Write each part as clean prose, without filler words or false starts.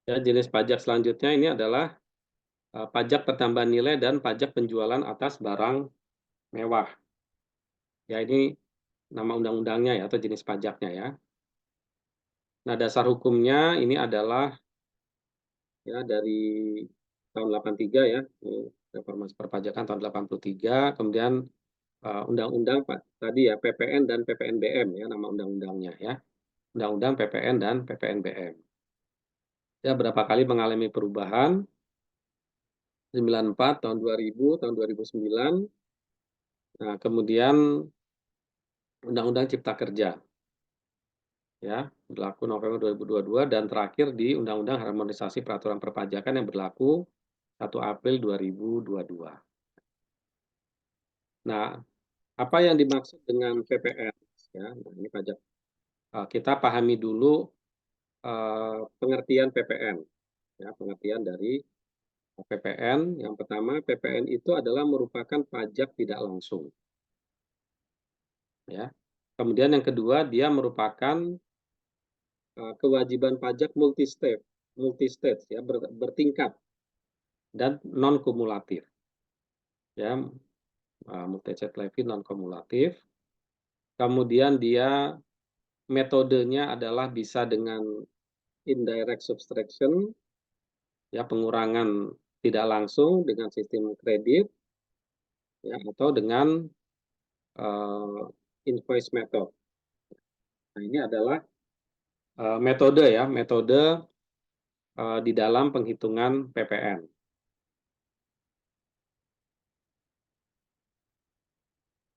Ya, jenis pajak selanjutnya ini adalah, pajak pertambahan nilai dan pajak penjualan atas barang mewah. Ya, ini nama undang-undangnya ya, atau jenis pajaknya ya. Nah, dasar hukumnya ini adalah ya dari tahun 83 ya, Reformasi Perpajakan tahun 83, kemudian, undang-undang tadi ya, PPN dan PPNBM ya, nama undang-undangnya ya. Undang-undang PPN dan PPNBM. Ya, berapa kali mengalami perubahan, 94, tahun 2000, tahun 2009, nah kemudian Undang-Undang Cipta Kerja, ya, berlaku November 2022 dan terakhir di Undang-Undang Harmonisasi Peraturan Perpajakan yang berlaku 1 April 2022. Nah, apa yang dimaksud dengan PPN? Ya, nah ini pajak. Kita pahami dulu pengertian PPN. Ya, pengertian dari PPN. Yang pertama, PPN itu adalah merupakan pajak tidak langsung. Ya. Kemudian yang kedua, dia merupakan kewajiban pajak multi-stage ya, bertingkat dan non kumulatif. Ya, multi-stage levy non kumulatif. Kemudian dia metodenya adalah bisa dengan indirect subtraction, ya, pengurangan tidak langsung dengan sistem kredit, ya, atau dengan invoice method. Nah, ini adalah metode ya, metode di dalam penghitungan PPN.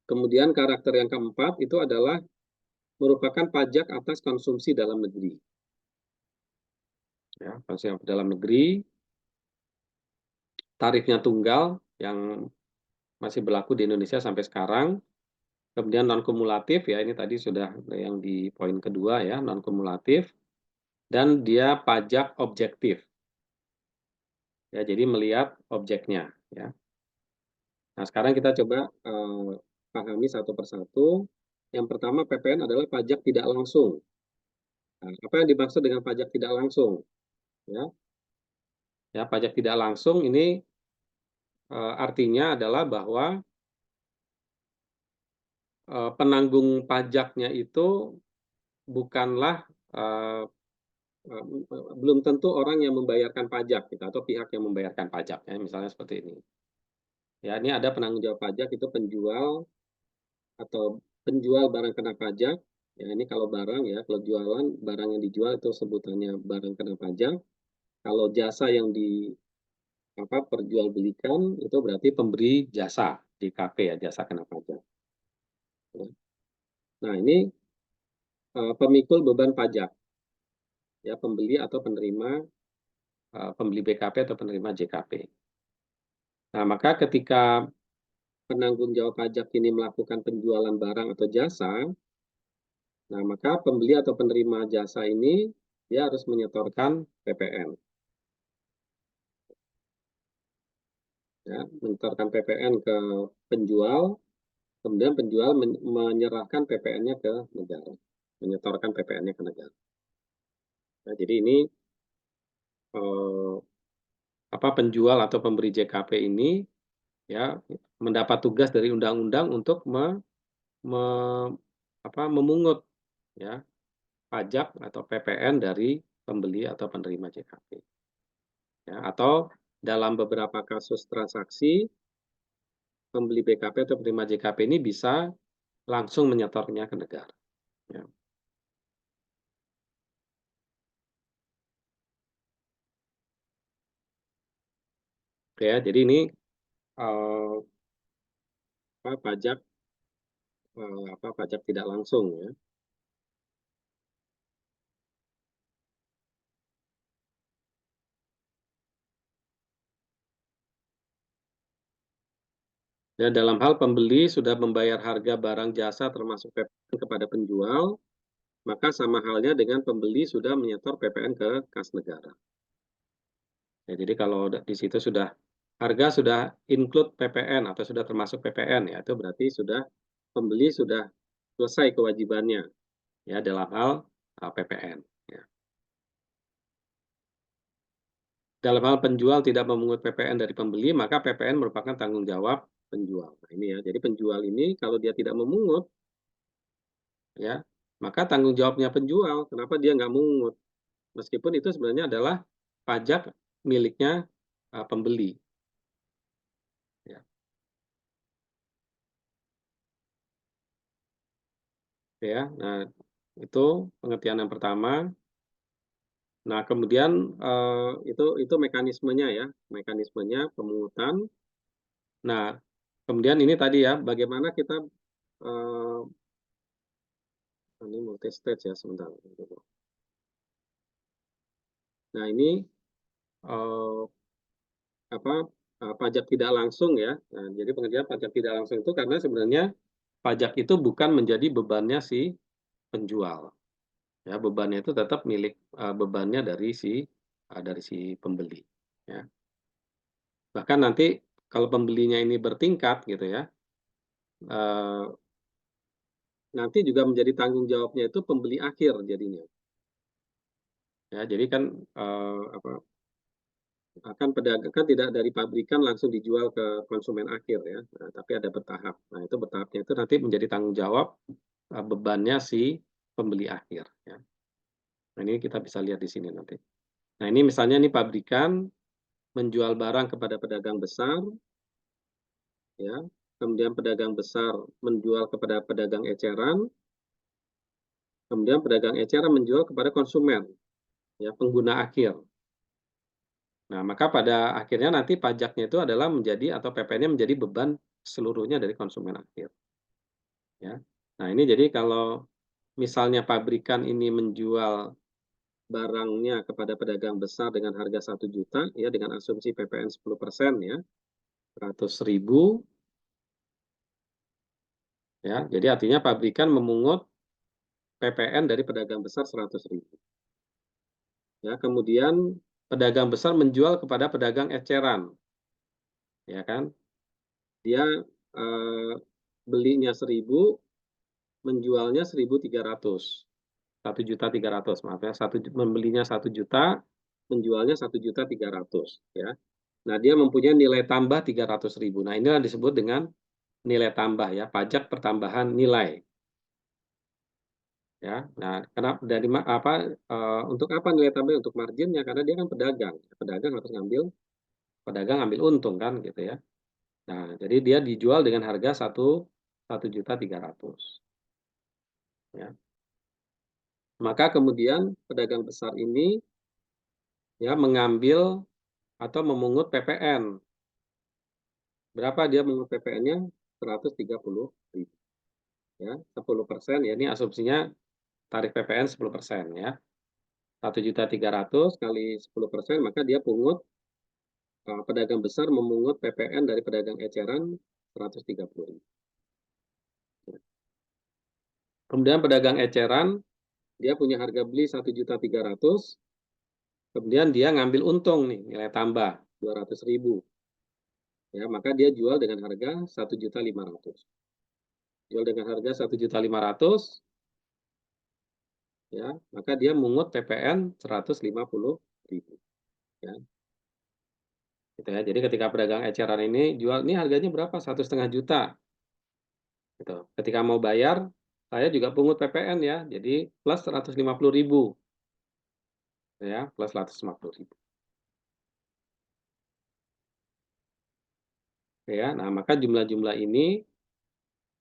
Kemudian karakter yang keempat itu adalah merupakan pajak atas konsumsi dalam negeri. Ya, konsumsi dalam negeri, tarifnya tunggal yang masih berlaku di Indonesia sampai sekarang. Kemudian non kumulatif ya, ini tadi sudah yang di poin kedua ya, non kumulatif, dan dia pajak objektif. Ya, jadi melihat objeknya ya. Nah, sekarang kita coba pahami satu persatu. Yang pertama, PPN adalah pajak tidak langsung. Nah, apa yang dimaksud dengan pajak tidak langsung? Ya, ya pajak tidak langsung ini artinya adalah bahwa penanggung pajaknya itu bukanlah uh, belum tentu orang yang membayarkan pajak gitu, atau pihak yang membayarkan pajak ya, misalnya seperti ini. Ya, ini ada penanggung jawab pajak itu penjual atau penjual barang kena pajak. Ya, ini kalau barang ya, kalau jualan barang yang dijual itu sebutannya barang kena pajak. Kalau jasa yang di perjualbelikan itu berarti pemberi jasa, JKP ya, jasa kena pajak. Ya. Nah, ini pemikul beban pajak, ya, pembeli atau penerima, pembeli BKP atau penerima JKP. Nah, maka ketika penanggung jawab pajak ini melakukan penjualan barang atau jasa, nah maka pembeli atau penerima jasa ini dia harus menyetorkan PPN. Ya, menyetorkan PPN ke penjual, kemudian penjual menyerahkan PPN-nya ke negara, menyetorkan PPN-nya ke negara. Nah, jadi ini penjual atau pemberi JKP ini ya mendapat tugas dari undang-undang untuk me, memungut ya pajak atau PPN dari pembeli atau penerima JKP. Ya, atau dalam beberapa kasus transaksi pembeli BKP atau penerima JKP ini bisa langsung menyetornya ke negara. Ya. Oke, ya, jadi ini uh, pajak pajak tidak langsung ya. Ya, dalam hal pembeli sudah membayar harga barang jasa termasuk PPN kepada penjual, maka sama halnya dengan pembeli sudah menyetor PPN ke kas negara. Ya, jadi kalau di situ sudah harga sudah include PPN atau sudah termasuk PPN ya, itu berarti sudah pembeli sudah selesai kewajibannya ya dalam hal PPN. Ya. dalam hal penjual tidak memungut PPN dari pembeli, maka PPN merupakan tanggung jawab penjual. Nah, ini ya, jadi penjual ini kalau dia tidak memungut, ya, maka tanggung jawabnya penjual. Kenapa dia nggak mungut? Meskipun itu sebenarnya adalah pajak miliknya pembeli. Ya, ya. Nah, itu pengertian yang pertama. Nah, kemudian itu mekanismenya ya, mekanismenya pemungutan. Nah, kemudian ini tadi ya, bagaimana kita ini multi stage ya sebentar. Nah, ini eh, apa pajak tidak langsung ya. Nah, jadi pengertian pajak tidak langsung itu karena sebenarnya pajak itu bukan menjadi bebannya si penjual. Ya, bebannya itu tetap milik bebannya dari si pembeli. Ya. Bahkan nanti kalau pembelinya ini bertingkat gitu ya, eh, nanti juga menjadi tanggung jawabnya itu pembeli akhir jadinya. Ya, jadi kan apa akan pedagang kan tidak dari pabrikan langsung dijual ke konsumen akhir ya, nah, tapi ada bertahap. Nah, itu bertahapnya itu nanti menjadi tanggung jawab bebannya si pembeli akhir. Ya. Nah, ini kita bisa lihat di sini nanti. Nah, ini misalnya ini pabrikan menjual barang kepada pedagang besar, ya. Kemudian pedagang besar menjual kepada pedagang eceran, kemudian pedagang eceran menjual kepada konsumen, ya, pengguna akhir. Nah, maka pada akhirnya nanti pajaknya itu adalah menjadi atau PPN-nya menjadi beban seluruhnya dari konsumen akhir. Ya. Nah, ini jadi kalau misalnya pabrikan ini menjual barangnya kepada pedagang besar dengan harga 1 juta, ya dengan asumsi PPN 10% ya, 100.000, ya. Jadi artinya pabrikan memungut PPN dari pedagang besar 100.000. Ya, kemudian pedagang besar menjual kepada pedagang eceran, ya kan? Dia eh, belinya 1.000, menjualnya 1.300, 1.300.000 maaf ya, membelinya 1 juta, menjualnya 1.300.000 ya. Nah, dia mempunyai nilai tambah 300.000. Nah, inilah disebut dengan nilai tambah ya, pajak pertambahan nilai ya. Nah, kenapa dari apa untuk apa nilai tambah? Untuk marginnya karena dia kan pedagang. Pedagang harus ngambil untung kan gitu ya. Nah, jadi dia dijual dengan harga 1.300.000 ya. Maka kemudian pedagang besar ini ya mengambil atau memungut PPN. Berapa dia memungut PPN-nya? 130.000 ya, 10% ya. Ini asumsinya tarif PPN 10% ya. 1.300.000 kali 10%, maka dia pungut pedagang besar memungut PPN dari pedagang eceran 130.000. Kemudian pedagang eceran dia punya harga beli 1.300.000, kemudian dia ngambil untung nih nilai tambah 200.000. Ya, maka dia jual dengan harga 1.500.000. Jual dengan harga 1.500.000, ya, maka dia mungut PPN 150.000. Ya, gitu ya. Jadi ketika pedagang eceran ini jual, ini harganya berapa? 1,5 juta. Gitu. Ketika mau bayar, saya juga pungut PPN ya, jadi plus 150.000. Ya, plus 150.000. Ya, nah maka jumlah-jumlah ini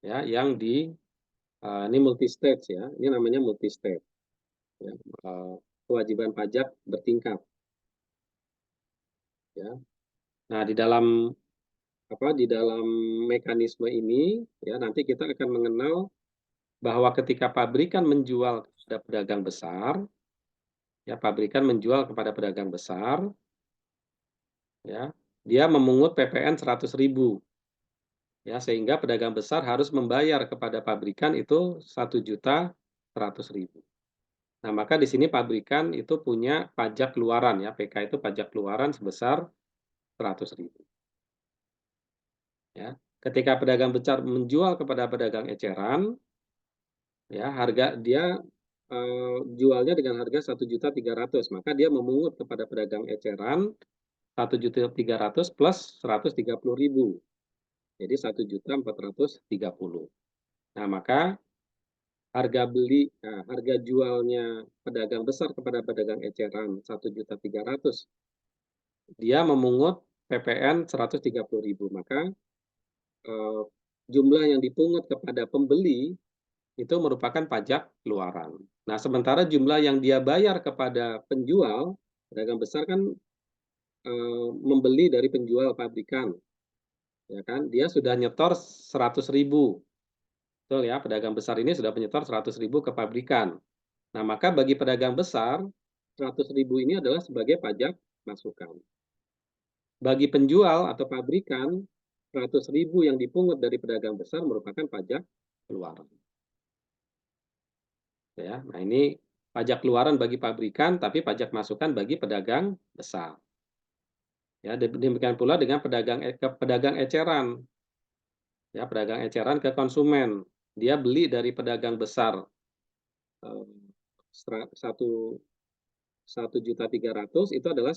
ya yang ini multi stage ya, ini namanya multi stage. Ya, kewajiban pajak bertingkat. Ya. Nah, di dalam mekanisme ini ya nanti kita akan mengenal bahwa ketika pabrikan menjual kepada pedagang besar, ya pabrikan menjual kepada pedagang besar, ya dia memungut PPN 100.000, ya sehingga pedagang besar harus membayar kepada pabrikan itu 1.100.000. Nah, maka di sini pabrikan itu punya pajak keluaran ya, PK itu pajak keluaran sebesar 100.000. Ya. Ketika pedagang besar menjual kepada pedagang eceran, ya harga dia jualnya dengan harga 1.300.000, maka dia memungut kepada pedagang eceran 1.300.000 plus 130.000. Jadi 1.430.000. Nah, maka harga jualnya pedagang besar kepada pedagang eceran 1.300.000, dia memungut PPN 130.000, maka jumlah yang dipungut kepada pembeli itu merupakan pajak keluaran. Nah, sementara jumlah yang dia bayar kepada penjual, pedagang besar kan membeli dari penjual pabrikan, ya kan? Dia sudah nyetor 100.000, betul ya? Pedagang besar ini sudah menyetor 100.000 ke pabrikan. Nah, maka bagi pedagang besar, 100.000 ini adalah sebagai pajak masukan. Bagi penjual atau pabrikan, 100.000 yang dipungut dari pedagang besar merupakan pajak keluaran. Ya, nah ini pajak keluaran bagi pabrikan, tapi pajak masukan bagi pedagang besar. Ya, demikian pula dengan pedagang eceran. Ya, pedagang eceran ke konsumen. Dia beli dari pedagang besar satu 1.300.000, itu adalah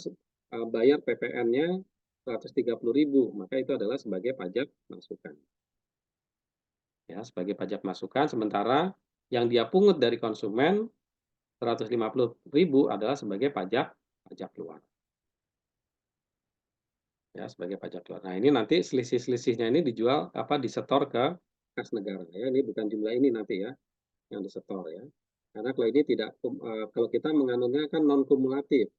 bayar PPN-nya 130.000, maka itu adalah sebagai pajak masukan. Ya, sebagai pajak masukan, sementara yang dia pungut dari konsumen 150.000 adalah sebagai pajak keluar. Ya, sebagai pajak keluar. Nah, ini nanti selisih-selisihnya ini disetor ke kas negara ya. Ini bukan jumlah ini nanti ya yang disetor ya. Karena kalau ini tidak kalau kita menganutnya kan non kumulatif.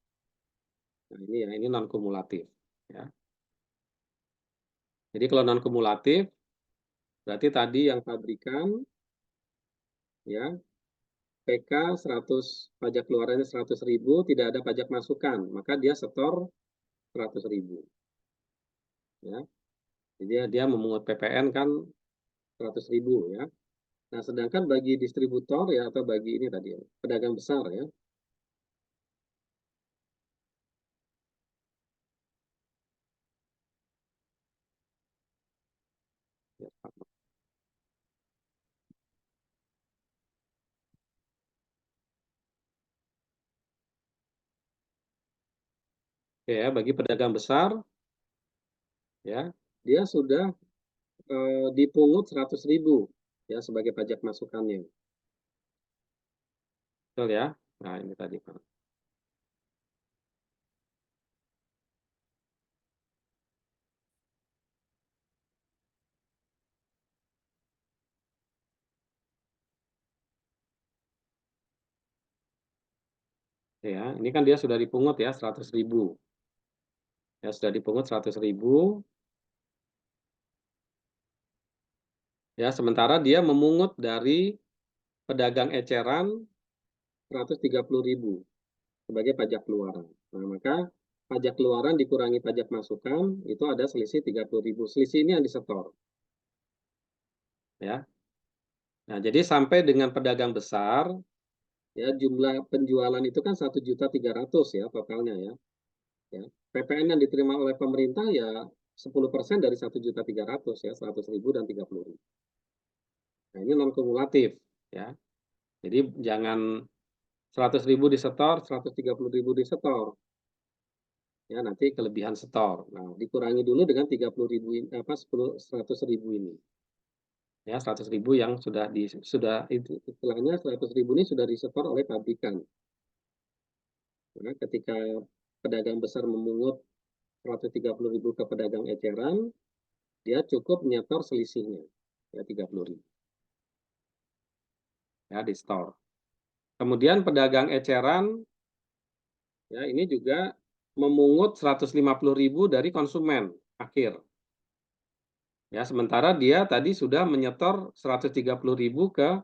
Nah, ini ya, ini non kumulatif ya. Jadi kalau non kumulatif berarti tadi yang pabrikan ya, PK 100, pajak keluarannya 100.000, tidak ada pajak masukan, maka dia setor 100.000 ya. Jadi dia memungut PPN kan 100.000 ya. Nah, sedangkan bagi distributor ya, atau bagi ini tadi ya, pedagang besar ya. Oke ya, bagi pedagang besar ya, dia sudah dipungut 100.000 ya sebagai pajak masukannya. Betul ya? Nah, ini tadi Pak. Ya, ini kan dia sudah dipungut ya 100.000. Ya, sudah dipungut 100.000. Ya, sementara dia memungut dari pedagang eceran 130.000 sebagai pajak keluaran. Nah, maka pajak keluaran dikurangi pajak masukan itu ada selisih 30.000. Selisih ini yang disetor. Ya. Nah, jadi sampai dengan pedagang besar ya, jumlah penjualan itu kan 1.300.000 ya totalnya ya. Ya. PPN yang diterima oleh pemerintah ya 10% dari 1.300.000 ya, 100.000 dan 30.000. Nah, ini non kumulatif ya. Jadi jangan 100.000 disetor, 130.000 disetor. Ya, nanti kelebihan setor. Nah, dikurangi dulu dengan 30.000 100.000 ini. Ya, 100.000 yang sudah itu istilahnya 100.000 ini sudah disetor oleh pabrikan. Nah, ketika pedagang besar memungut 130.000 ke pedagang eceran, dia cukup menyetor selisihnya ya 30.000. Ya, di store. Kemudian pedagang eceran ya ini juga memungut 150.000 dari konsumen akhir. Ya, sementara dia tadi sudah menyetor 130.000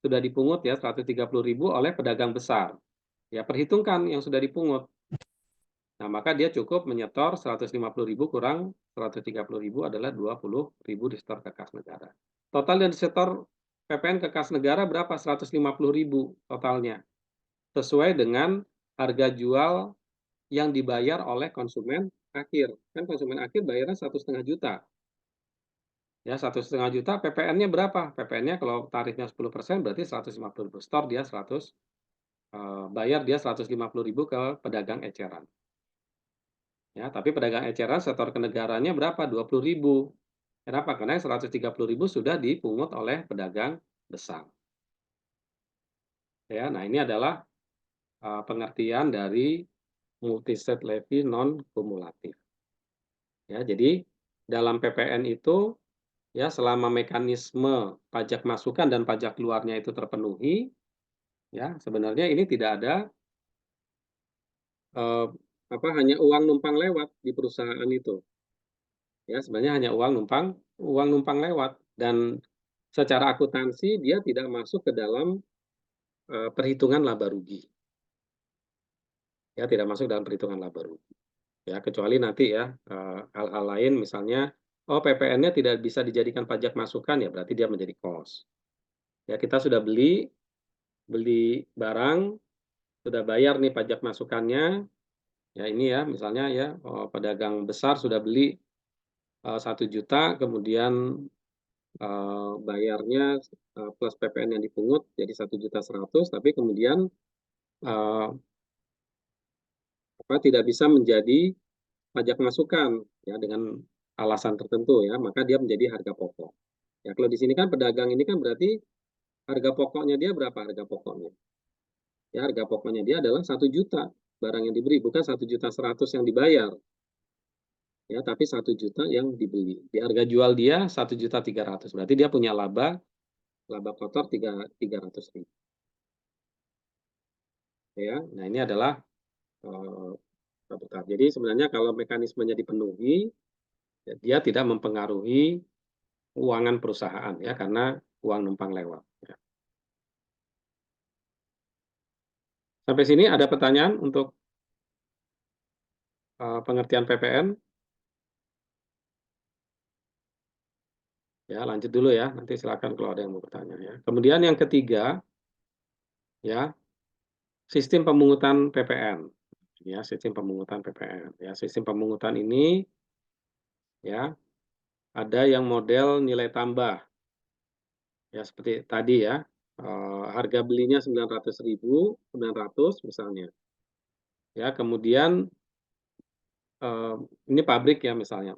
sudah dipungut ya 130.000 oleh pedagang besar. Ya, perhitungkan yang sudah dipungut. Nah, maka dia cukup menyetor 150.000 kurang 130.000 adalah 20.000 disetor ke kas negara. Total yang disetor PPN ke kas negara berapa? 150.000 totalnya. Sesuai dengan harga jual yang dibayar oleh konsumen akhir. Kan konsumen akhir bayarnya 1,5 juta. Ya, 1,5 juta, PPN-nya berapa? PPN-nya kalau tarifnya 10% berarti 150.000. Store dia 100, bayar dia 150.000 ke pedagang eceran. Ya, tapi pedagang eceran setor ke negaranya berapa? 20.000. Kenapa? Karena yang 130.000 sudah dipungut oleh pedagang besar. Ya, nah ini adalah pengertian dari multi-state levy non kumulatif. Ya, jadi dalam PPN itu ya selama mekanisme pajak masukan dan pajak keluarnya itu terpenuhi, ya sebenarnya ini tidak ada eh, hanya uang numpang lewat di perusahaan itu. Ya, sebenarnya hanya uang numpang lewat dan secara akuntansi dia tidak masuk ke dalam perhitungan laba rugi. Ya, tidak masuk dalam perhitungan laba rugi. Ya, kecuali nanti ya hal-hal lain misalnya oh PPN-nya tidak bisa dijadikan pajak masukan ya berarti dia menjadi cost. Ya, kita sudah beli beli barang, sudah bayar nih pajak masukannya. Ya ini ya misalnya ya pedagang besar sudah beli 1 juta kemudian bayarnya plus PPN yang dipungut jadi 1.100.000 tapi kemudian eee, tidak bisa menjadi pajak masukan ya dengan alasan tertentu ya, maka dia menjadi harga pokok. Ya kalau di sini kan pedagang ini kan berarti harga pokoknya dia berapa harga pokoknya? Ya harga pokoknya dia adalah 1 juta barang yang diberi, bukan 1.100.000 yang dibayar. Ya, tapi 1 juta yang dibeli. Di harga jual dia 1.300.000. Berarti dia punya laba laba kotor 300.000. Ya, nah ini adalah eh, jadi sebenarnya kalau mekanismenya dipenuhi, ya, dia tidak mempengaruhi keuangan perusahaan ya karena uang numpang lewat. Ya. Sampai sini ada pertanyaan untuk pengertian PPN? Ya, lanjut dulu ya. Nanti silakan kalau ada yang mau bertanya ya. Kemudian yang ketiga, ya, sistem pemungutan PPN. Ya, sistem pemungutan PPN. Ya, sistem pemungutan ini ya ada yang model nilai tambah. Ya, seperti tadi ya. Harga belinya 900.000, 900 misalnya. Ya, kemudian eh, ini pabrik ya misalnya.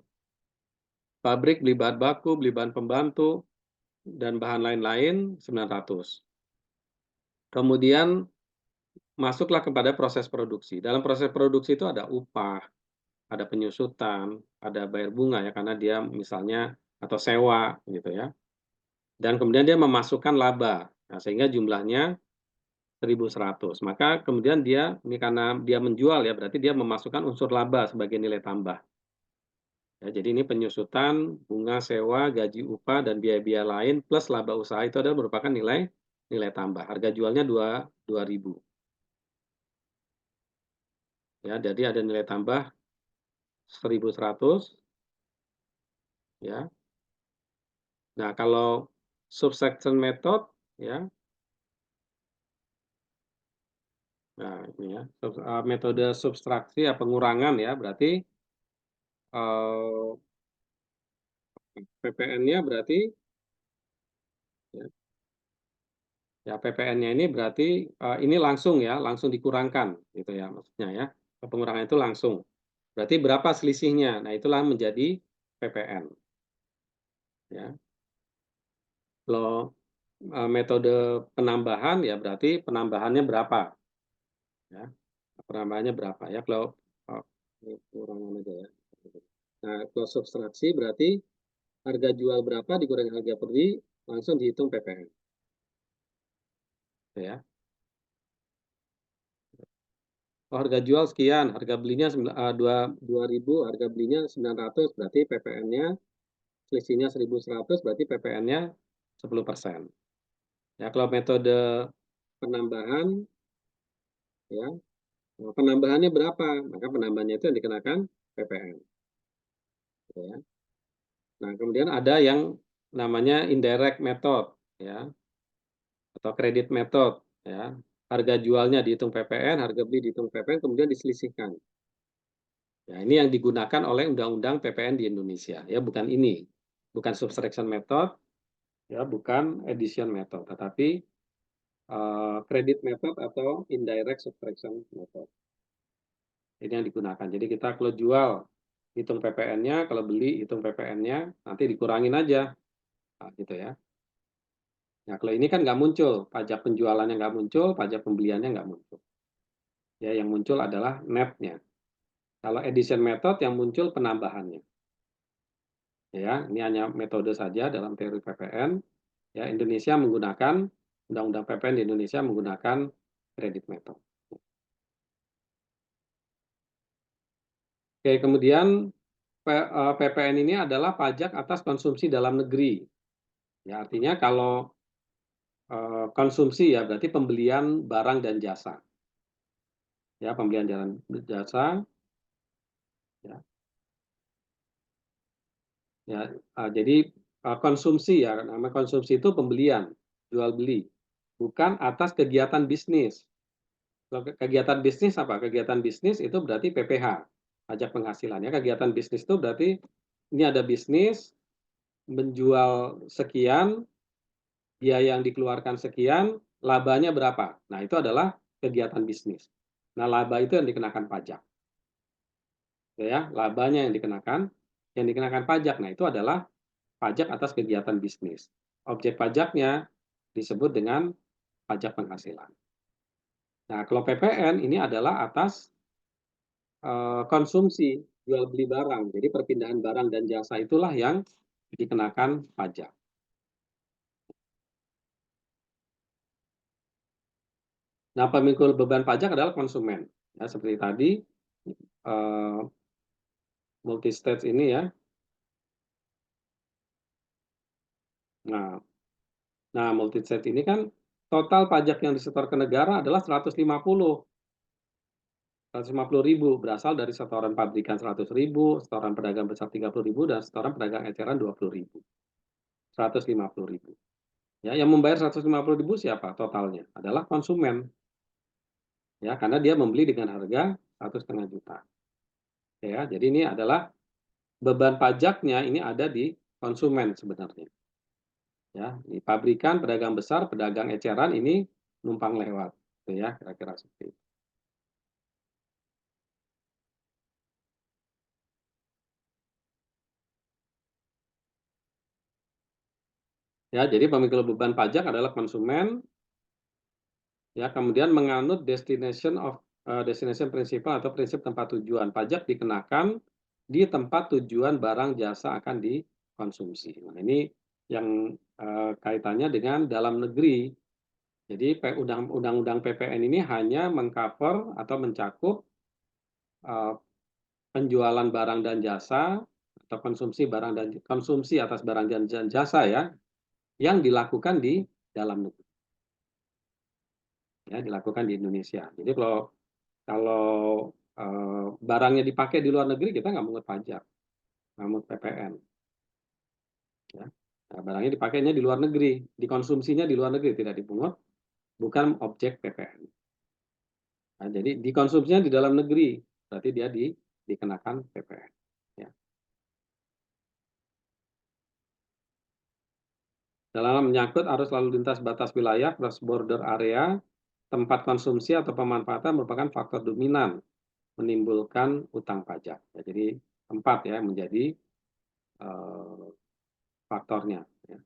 Pabrik beli bahan baku, beli bahan pembantu dan bahan lain-lain 900. Kemudian masuklah kepada proses produksi. Dalam proses produksi itu ada upah, ada penyusutan, ada bayar bunga ya karena dia misalnya atau sewa gitu ya. Dan kemudian dia memasukkan laba. Nah, sehingga jumlahnya 1.100. Maka kemudian dia ini karena dia menjual ya berarti dia memasukkan unsur laba sebagai nilai tambah. Ya, jadi ini penyusutan, bunga sewa, gaji upah dan biaya-biaya lain plus laba usaha itu adalah merupakan nilai nilai tambah. Harga jualnya 2.000. Ya, jadi ada nilai tambah 1.100 ya. Nah, kalau subtraction method ya. Nah, ini ya, metode subtraksi ya pengurangan ya, berarti PPN-nya berarti ya, PPN-nya ini berarti ini langsung ya, langsung dikurangkan gitu ya maksudnya ya. Pengurangan itu langsung. Berarti berapa selisihnya? Nah, itulah menjadi PPN ya. Kalau metode penambahan ya berarti penambahannya berapa ya. Penambahannya berapa ya kalau ini kurangan aja ya. Nah, kalau subtraksi berarti harga jual berapa dikurangi harga beli langsung dihitung PPN ya. Oh, harga jual sekian, harga belinya 2.000, harga belinya 900 berarti PPN-nya selisihnya 1.100 berarti PPN-nya 10%. Ya, kalau metode penambahan ya, penambahannya berapa? Maka penambahannya itu yang dikenakan PPN ya. Nah, kemudian ada yang namanya indirect method ya atau credit method ya. Harga jualnya dihitung PPN, harga beli dihitung PPN, kemudian diselisihkan. Ya, ini yang digunakan oleh Undang-Undang PPN di Indonesia. Ya, bukan ini. Bukan subtraction method, ya, bukan addition method, tetapi credit method atau indirect subtraction method. Ini yang digunakan. Jadi kita kalau jual, hitung PPN-nya, kalau beli hitung PPN-nya, nanti dikurangin aja, gitu ya. Nah, kalau ini kan nggak muncul, pajak penjualannya nggak muncul, pajak pembeliannya nggak muncul. Ya, yang muncul adalah net-nya. Kalau addition method yang muncul penambahannya. Ya, ini hanya metode saja dalam teori PPN. Ya, Indonesia menggunakan undang-undang PPN di Indonesia menggunakan kredit method. Oke, kemudian PPN ini adalah pajak atas konsumsi dalam negeri. Ya, artinya kalau konsumsi ya berarti pembelian barang dan jasa. Ya, pembelian jalan jasa ya. Ya, jadi konsumsi ya, nama konsumsi itu pembelian, jual beli, bukan atas kegiatan bisnis. Kalau kegiatan bisnis apa? Kegiatan bisnis itu berarti PPH, pajak penghasilan ya. Kegiatan bisnis itu berarti ini ada bisnis menjual sekian, biaya yang dikeluarkan sekian, labanya berapa. Nah, itu adalah kegiatan bisnis. Nah, laba itu yang dikenakan pajak. Ya, labanya yang dikenakan pajak. Nah, itu adalah pajak atas kegiatan bisnis. Objek pajaknya disebut dengan pajak penghasilan. Nah, kalau PPN ini adalah atas konsumsi, jual beli barang. Jadi perpindahan barang dan jasa itulah yang dikenakan pajak. Nah, pemikul beban pajak adalah konsumen. Ya, seperti tadi eh, multi stage ini ya. Nah, multi stage ini kan total pajak yang disetor ke negara adalah 150.000 berasal dari setoran pabrikan 100.000, setoran pedagang besar 30.000, dan setoran pedagang eceran 20.000. 150.000. Ya, yang membayar 150.000 siapa totalnya? Adalah konsumen. Ya, karena dia membeli dengan harga 1,5 juta. Ya, jadi ini adalah beban pajaknya ini ada di konsumen sebenarnya. Ya, di pabrikan, pedagang besar, pedagang eceran ini numpang lewat. Gitu ya, kira-kira seperti itu. Ya, jadi pemikul beban pajak adalah konsumen, ya, kemudian menganut destination principle atau prinsip tempat tujuan. Pajak dikenakan di tempat tujuan barang jasa akan dikonsumsi. Nah, ini yang kaitannya dengan dalam negeri. Jadi undang-undang PPN ini hanya mengcover atau mencakup eh, penjualan barang dan jasa atau konsumsi atas barang dan jasa ya yang dilakukan di dalam negeri, ya, dilakukan di Indonesia. Jadi kalau kalau barangnya dipakai di luar negeri kita nggak mungut pajak, nggak mungut PPN. Ya. Nah, barangnya dipakainya di luar negeri, dikonsumsinya di luar negeri tidak dipungut, bukan objek PPN. Nah, jadi dikonsumsinya di dalam negeri, berarti dia dikenakan PPN. Ya. Dalam menyangkut arus lalu lintas batas wilayah, cross border area, tempat konsumsi atau pemanfaatan merupakan faktor dominan menimbulkan utang pajak. Ya, jadi tempat ya menjadi uh, faktornya. Ya.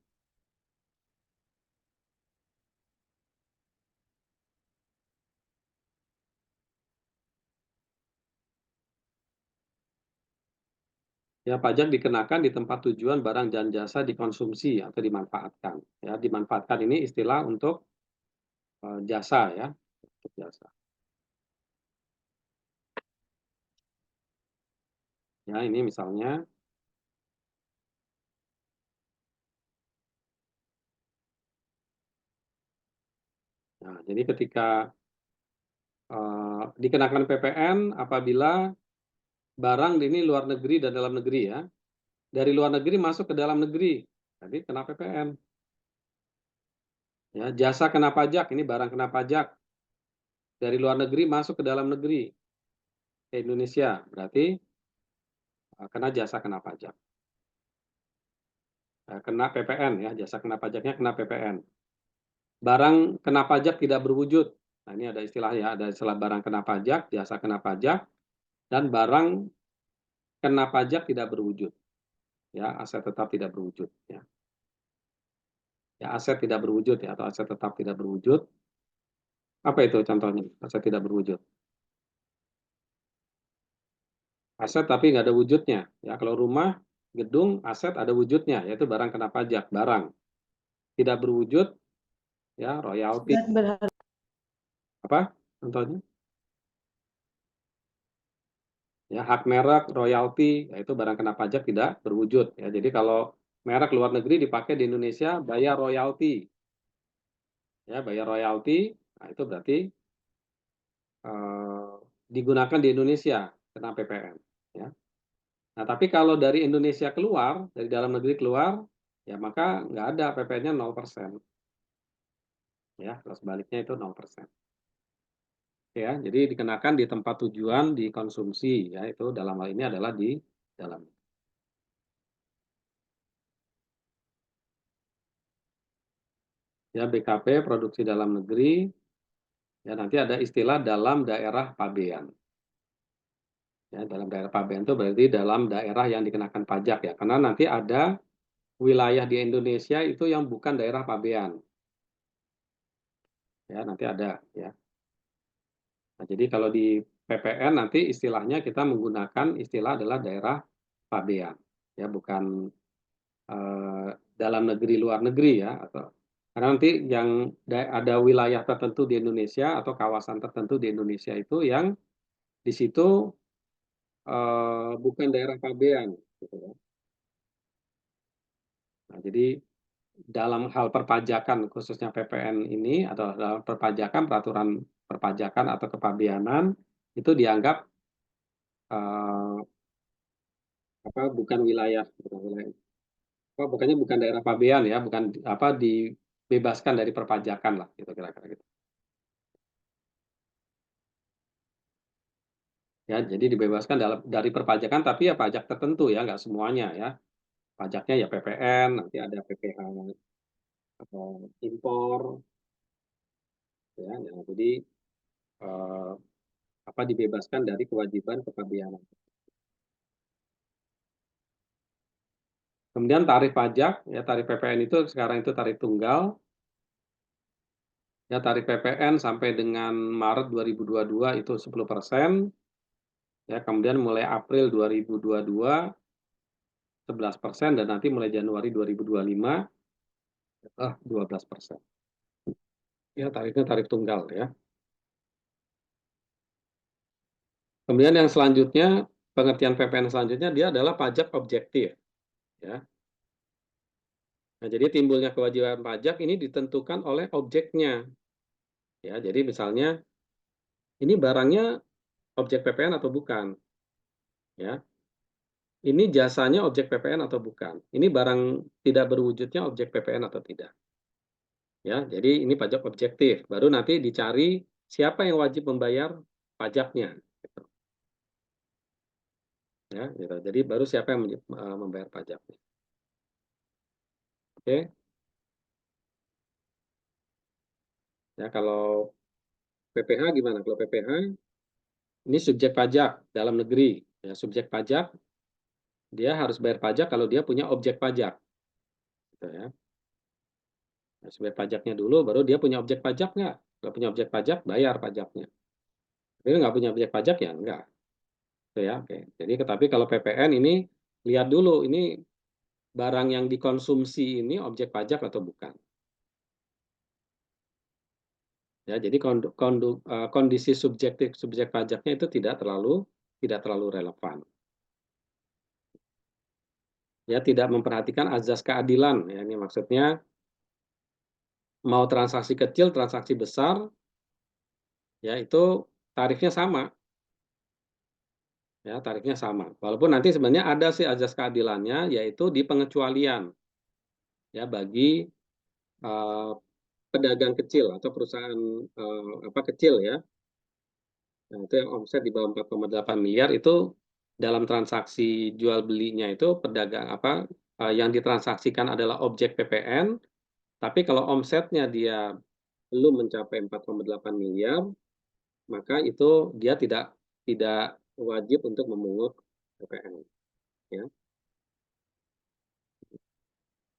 Ya, pajak dikenakan di tempat tujuan barang dan jasa dikonsumsi atau dimanfaatkan. Ya, dimanfaatkan ini istilah untuk jasa ya, untuk jasa. Ya, ini misalnya, nah, jadi ketika dikenakan PPN apabila barang ini luar negeri dan dalam negeri ya, dari luar negeri masuk ke dalam negeri, jadi kena PPN. Ya, jasa kena pajak, ini barang kena pajak dari luar negeri masuk ke dalam negeri ke Indonesia, berarti kena jasa kena pajak. Kena PPN ya, jasa kena pajaknya kena PPN. Barang kena pajak tidak berwujud. Nah, ini ada istilah ya, ada istilah barang kena pajak, jasa kena pajak. dan barang kena pajak tidak berwujud. Ya, aset tetap tidak berwujud. Ya, ya aset tidak berwujud ya, atau aset tetap tidak berwujud. Apa itu contohnya? Aset tidak berwujud. Aset tapi nggak ada wujudnya. Ya, kalau rumah, gedung, aset ada wujudnya, yaitu barang kena pajak, barang. Tidak berwujud, ya royalti. Zat berharga. Apa contohnya? Ya, hak merek, royalti, yaitu barang kena pajak tidak berwujud. Ya, jadi kalau merek luar negeri dipakai di Indonesia, bayar royalti. Ya, bayar royalti, nah itu berarti eh, digunakan di Indonesia, kena PPN. Ya. Nah, tapi kalau dari Indonesia keluar, dari dalam negeri keluar, ya maka nggak ada PPN-nya 0%. Ya, kalau sebaliknya itu 0%. Ya, jadi dikenakan di tempat tujuan dikonsumsi, ya itu dalam hal ini adalah di dalam. Ya, BKP produksi dalam negeri, ya nanti ada istilah dalam daerah pabean. Ya, dalam daerah pabean itu berarti dalam daerah yang dikenakan pajak ya, karena nanti ada wilayah di Indonesia itu yang bukan daerah pabean. Ya, nanti ada ya. Nah, jadi kalau di PPN nanti istilahnya kita menggunakan istilah adalah daerah pabean, ya bukan dalam negeri luar negeri ya, atau karena nanti yang ada wilayah tertentu di Indonesia atau kawasan tertentu di Indonesia itu yang di situ bukan daerah pabean, gitu ya. Nah, jadi dalam hal perpajakan khususnya PPN ini atau dalam perpajakan peraturan perpajakan atau kepabeanan itu dianggap eh, apa bukan wilayah apa bukannya bukan daerah pabean ya, bukan apa dibebaskan dari perpajakan lah gitu kira-kira gitu. Ya, jadi dibebaskan dari perpajakan tapi ya pajak tertentu ya, nggak semuanya ya. Pajaknya ya PPN, nanti ada PPh atau impor ya. Nah, jadi eh, apa dibebaskan dari kewajiban kepabeanan. Kemudian tarif pajak, ya tarif PPN itu sekarang itu tarif tunggal. Ya tarif PPN sampai dengan Maret 2022 itu 10%. Ya kemudian mulai April 2022 11% dan nanti mulai Januari 2025 12%. Ya tarifnya tarif tunggal ya. Kemudian yang selanjutnya pengertian PPN selanjutnya dia adalah pajak objektif ya. Nah, jadi timbulnya kewajiban pajak ini ditentukan oleh objeknya. Ya, jadi misalnya ini barangnya objek PPN atau bukan? Ya. Ini jasanya objek PPN atau bukan? Ini barang tidak berwujudnya objek PPN atau tidak? Ya, jadi ini pajak objektif. Baru nanti dicari siapa yang wajib membayar pajaknya. Gitu. Ya, gitu. Jadi baru siapa yang membayar pajaknya. Oke. Ya, kalau PPh gimana? Kalau PPh ini subjek pajak dalam negeri. Ya, subjek pajak dia harus bayar pajak kalau dia punya objek pajak. Gitu ya. Nah, subjek pajaknya dulu, baru dia punya objek pajak nggak? Kalau punya objek pajak, bayar pajaknya. Tapi nggak punya objek pajak ya enggak. Gitu ya. Oke. Jadi tapi kalau PPN ini lihat dulu ini barang yang dikonsumsi ini objek pajak atau bukan. Ya, jadi kondisi subjek pajaknya itu tidak terlalu relevan. Ya, tidak memperhatikan azas keadilan. Ya, ini maksudnya mau transaksi kecil, transaksi besar, ya itu tarifnya sama. Ya, tarifnya sama. Walaupun nanti sebenarnya ada sih azas keadilannya, yaitu di pengecualian. Ya, bagi uh, pedagang kecil atau perusahaan apa kecil ya. Nah, itu yang omset di bawah 4,8 miliar itu dalam transaksi jual belinya itu pedagang apa yang ditransaksikan adalah objek PPN, tapi kalau omsetnya dia belum mencapai 4,8 miliar, maka itu dia tidak tidak wajib untuk memungut PPN, ya.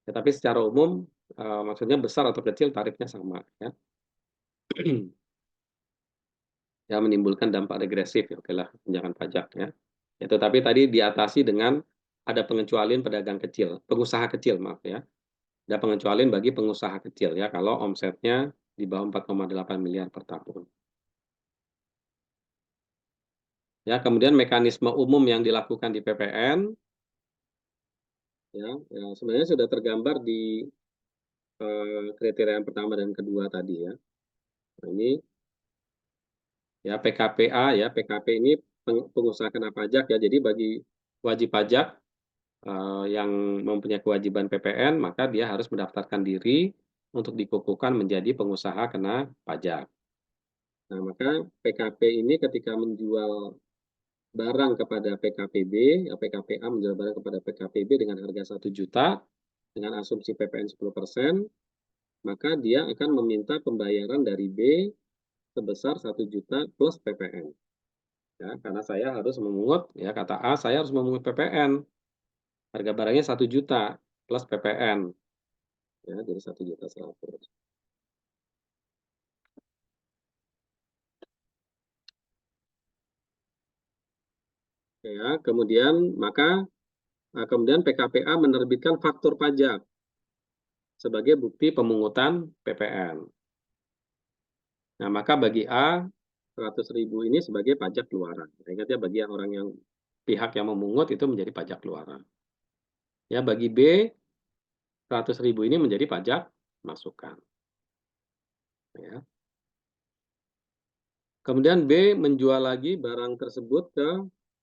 Ya, tapi secara umum, maksudnya besar atau kecil tarifnya sama, ya. Ya, menimbulkan dampak regresif, ya okelah tunjangan pajak, ya. Ya, tetapi tadi diatasi dengan ada pengecualian pedagang kecil, pengusaha kecil, maaf ya. Ada pengecualian bagi pengusaha kecil ya, kalau omsetnya di bawah 4,8 miliar per tahun. Ya, kemudian mekanisme umum yang dilakukan di PPN, ya, ya sebenarnya sudah tergambar di kriteria yang pertama dan kedua tadi ya. Nah, ini ya PKPA ya, PKP ini pengusaha kena pajak ya. Jadi bagi wajib pajak yang mempunyai kewajiban PPN, maka dia harus mendaftarkan diri untuk dikukuhkan menjadi pengusaha kena pajak. Nah, maka PKP ini ketika menjual barang kepada PKPB, ya PKPA menjual barang kepada PKPB dengan harga 1 juta, dengan asumsi PPN 10%, maka dia akan meminta pembayaran dari B sebesar 1 juta plus PPN. Ya, karena saya harus memungut, ya kata A, saya harus memungut PPN. Harga barangnya 1 juta plus PPN. Ya, jadi 1,100,000. Ya, kemudian PKPA menerbitkan faktur pajak sebagai bukti pemungutan PPN. Nah, maka bagi A, 100.000 ini sebagai pajak keluaran. Ingat ya, bagi orang yang pihak yang memungut itu menjadi pajak keluaran. Ya, bagi B, 100.000 ini menjadi pajak masukan. Ya. Kemudian B menjual lagi barang tersebut ke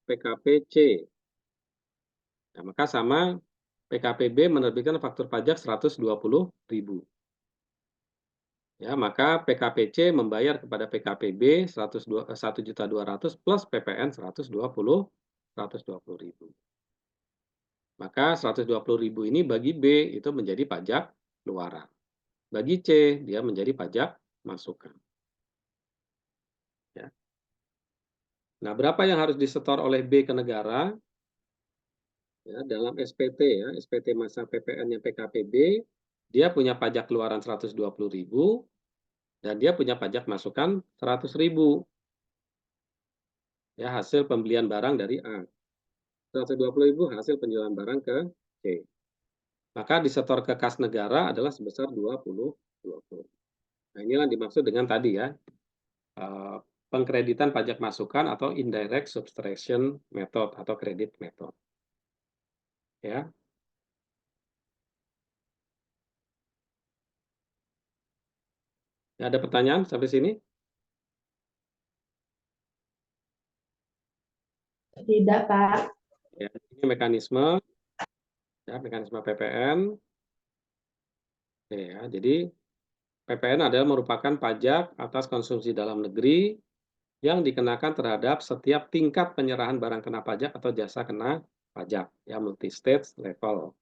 PKPC. Nah, maka sama PKPB menerbitkan faktur pajak 120.000. Ya, maka PKPC membayar kepada PKPB 1.200.000 plus PPN 120.000. Maka 120.000 ini bagi B itu menjadi pajak keluaran. Bagi C dia menjadi pajak masukan. Ya. Nah, berapa yang harus disetor oleh B ke negara? Ya, dalam SPT ya, SPT masa PPN-nya PKPB, dia punya pajak keluaran 120.000 dan dia punya pajak masukan 100.000. Ya, hasil pembelian barang dari A. 120.000 hasil penjualan barang ke C. Maka disetor ke kas negara adalah sebesar 20. Nah, inilah dimaksud dengan tadi ya, pengkreditan pajak masukan atau indirect subtraction method atau credit method. Ya. Ada pertanyaan sampai sini? Tidak, Pak. Ya, ini mekanisme PPN. Ya, jadi PPN adalah merupakan pajak atas konsumsi dalam negeri yang dikenakan terhadap setiap tingkat penyerahan barang kena pajak atau jasa kena pajak, ya multi stage level.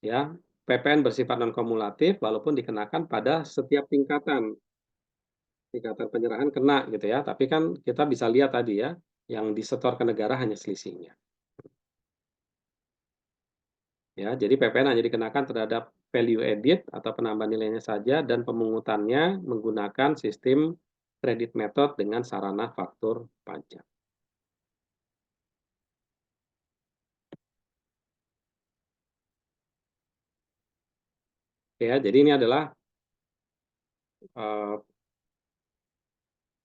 Ya, PPN bersifat non kumulatif walaupun dikenakan pada setiap tingkatan penyerahan kena gitu ya. Tapi kan kita bisa lihat tadi ya, yang disetor ke negara hanya selisihnya. Ya, jadi PPN hanya dikenakan terhadap value added atau penambahan nilainya saja dan pemungutannya menggunakan sistem kredit method dengan sarana faktur pajak. Ya, jadi ini adalah uh,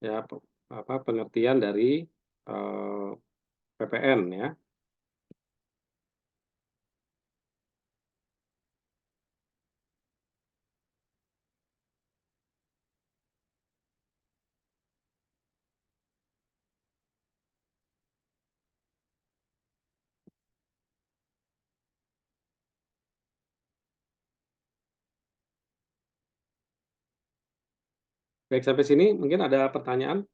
ya apa pengertian dari uh, PPN ya. Baik, sampai sini mungkin ada pertanyaan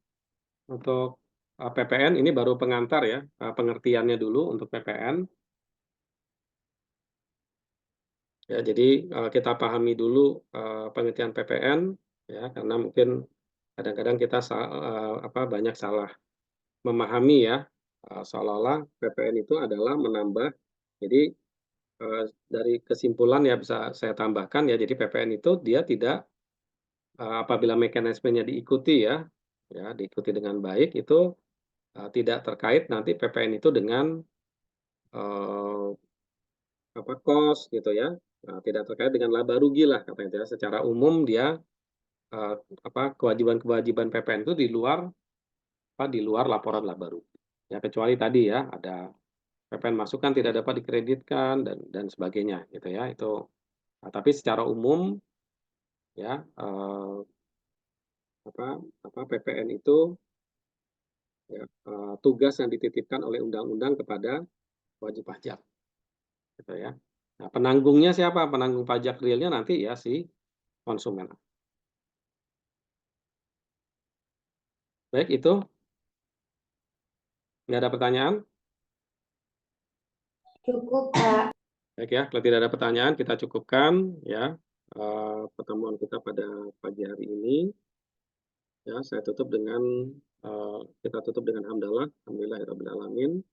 untuk PPN. Ini baru pengantar ya, pengertiannya dulu untuk PPN. Ya, jadi kita pahami dulu pengertian PPN ya, karena mungkin kadang-kadang kita banyak salah memahami ya, seolah-olah PPN itu adalah menambah jadi, dari kesimpulan ya bisa saya tambahkan ya, jadi PPN itu dia tidak, apabila mekanismenya diikuti ya, diikuti dengan baik itu, tidak terkait nanti PPN itu dengan, eee, kos gitu ya, tidak terkait dengan laba rugi lah katanya itu ya. Secara umum dia, eee, kewajiban-kewajiban PPN itu di luar laporan laba rugi. Ya kecuali tadi ya ada PPN masukan tidak dapat dikreditkan dan sebagainya gitu ya, itu tapi secara umum ya, apa PPN itu ya, tugas yang dititipkan oleh undang-undang kepada wajib pajak gitu ya. Nah penanggungnya siapa? Penanggung pajak realnya nanti ya si konsumen. Baik itu, nggak ada pertanyaan? Cukup, Pak. Baik ya, kalau tidak ada pertanyaan kita cukupkan ya, pertemuan kita pada pagi hari ini. Ya, kita tutup dengan hamdalah, alhamdulillahirabbil alamin.